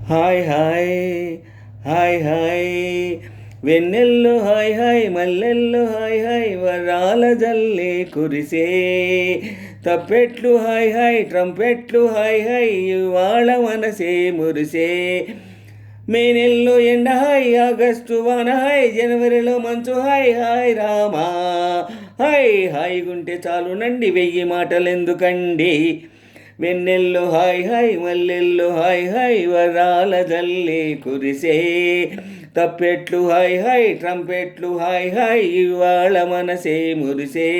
hi hi hi hi వెన్నెల్లో hi hi మల్లెల్లో hi hi వరాల జల్లే కురిసే తప్పెట్లు హాయ్ హాయ్ ట్రంపెట్లు హాయ్ హాయ్ ఇవాళ మనసే మురిసే మే నెలలో ఎండ హాయ్ ఆగస్టు వాన హాయ్ జనవరిలో మంచు హాయ్ హాయ్ రామా హాయ్ హాయిగుంటే చాలునండి 1000 మాటలెందుకండి వెన్నెల్లో హాయ్ హాయ్ మల్లెల్లో హాయ్ హాయ్ వరాల జల్లే కురిసే తప్పెట్లు హాయ్ హాయ్ ట్రంపెట్లు హాయ్ హాయ్ ఇవాళ మనసే మురిసే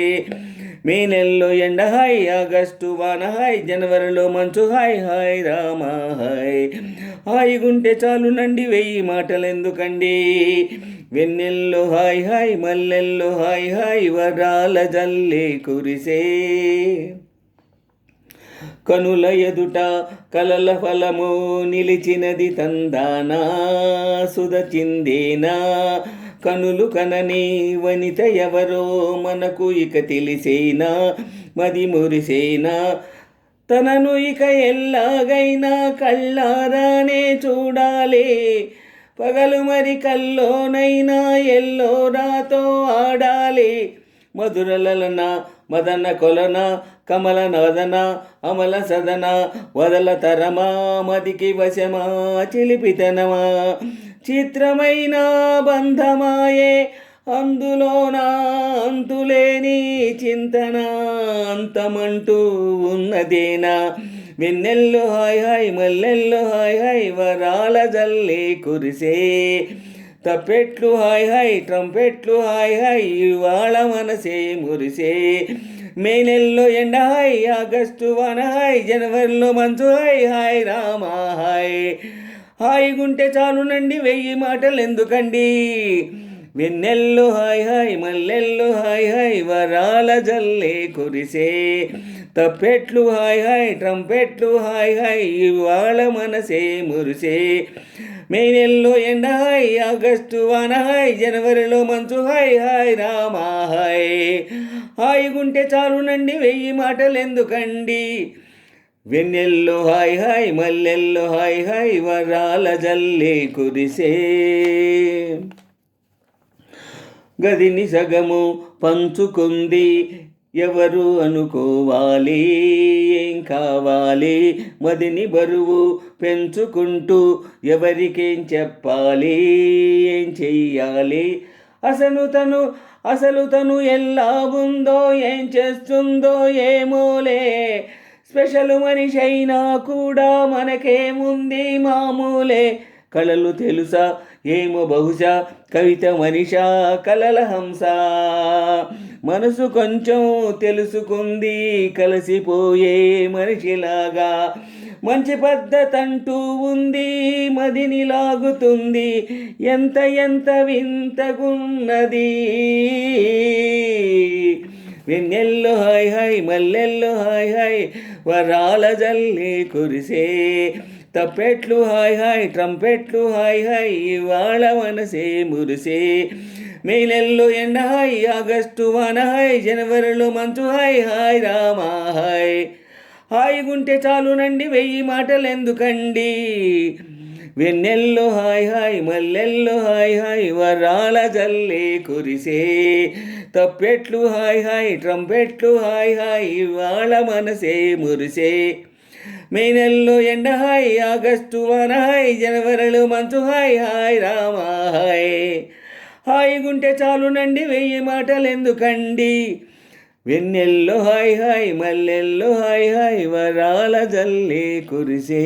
మే నెలలో ఎండ హాయ్ ఆగస్టు వాన హాయ్ జనవరిలో మంచు హాయ్ హాయ్ రామా హాయ్ హాయిగుంటే చాలునండి 1000 మాటలెందుకండి వెన్నెల్లో హాయ్ హాయ్ మల్లెల్లో హాయ్ హాయ్ వరాల జల్లే కురిసే కనుల ఎదుట కలల ఫలము నిలిచినది తందానా సుధచిందేనా కనులు కనని వనిత ఎవరో మనకు ఇక తెలిసేనా మది మురిసేనా తనను ఇక ఎల్లాగైనా కళ్ళారానే చూడాలి పగలు మరి కల్లోనైనా ఎల్లోరాతో ఆడాలి మధురలన మదన కొలన కమల నదన అమల సదన వదల తరమా మదికి వశమా చిలిపితనమా చిత్రమైన బంధమాయే అందులోన అంతులేని చింతన అంతమంటూ ఉన్నదేనా వెన్నెల్లో హాయ్ హాయ్ మల్లెల్లో హాయ్ హాయ్ వరాల జల్లే కురిసే తప్పెట్లు హాయ్ హాయ్ ట్రంపెట్లు హాయ్ హాయ్ ఇవాళ మనసే మురిసే మే నెలలో ఎండ హాయ్ ఆగస్టు వాన హాయ్ జనవరిలో మంచు హాయ్ హాయ్ రామా హాయ్ హాయిగుంటే చాలునండి 1000 మాటలెందుకండి వెన్నెల్లో హాయ్ హాయ్ మల్లెల్లో హాయ్ హాయ్ వరాల జల్లే కురిసే తప్పెట్లు హాయ్ హాయ్ ట్రంపెట్లు హాయ్ హాయ్ ఇవాళ మనసే మురిసే మే నెలలో ఎండ హాయ్ ఆగస్టు వాన హాయ్ జనవరిలో మంచు హాయ్ హాయ్ రామా హాయ్ హాయిగుంటే చాలునండి 1000 మాటలెందుకండి వెన్నెల్లో హాయ్ హాయ్ మల్లెల్లో హాయ్ హాయ్ వరాల జల్లే కురిసే గదిని సగము పంచుకుంది ఎవరు అనుకోవాలి ఏం కావాలి మదిని బరువు పెంచుకుంటూ ఎవరికేం చెప్పాలి ఏం చెయ్యాలి అసలు తను ఎలా ఉందో ఏం చేస్తుందో ఏమోలే స్పెషల్ మనిషి అయినా కూడా మనకేముంది మామూలే కళలు తెలుసా ఏమో బహుశా కవిత మనిషా కలల హంస మనసు కొంచెం తెలుసుకుంది కలిసిపోయే మనిషిలాగా మంచి పద్ధతంటూ ఉంది మదిని లాగుతుంది ఎంత వింతగున్నది వెన్నెల్లో హాయ్ హాయ్ మల్లెల్లో హాయ్ హాయ్ వరాల జల్లే కురిసే తప్పెట్లు హాయ్ హాయ్ ట్రంపెట్లు హాయ్ హాయ్ ఇవాళ మనసే మురిసే మే నెలలో ఎండ హాయ్ ఆగస్టు వాన హాయ్ జనవరిలో మంచు హాయ్ హాయ్ రామా హాయ్ హాయిగుంటే చాలునండి 1000 మాటలెందుకండి వెన్నెల్లో హాయ్ హాయ్ మల్లెల్లో హాయ్ హాయ్ వరాల జల్లే కురిసే తప్పెట్లు హాయ్ హాయ్ ట్రంపెట్లు హాయ్ హాయ్ ఇవాళ మనసే మురిసే మే నెలలో ఎండ హాయ్ ఆగస్టు వాన హాయ్ జనవరిలో మంచు హాయ్ హాయ్ రామా హాయ్ హాయిగుంటే చాలునండి 1000 మాటలెందుకండి వెన్నెల్లో హాయ్ హాయ్ మల్లెల్లో హాయ్ హాయ్ వరాల జల్లే కురిసే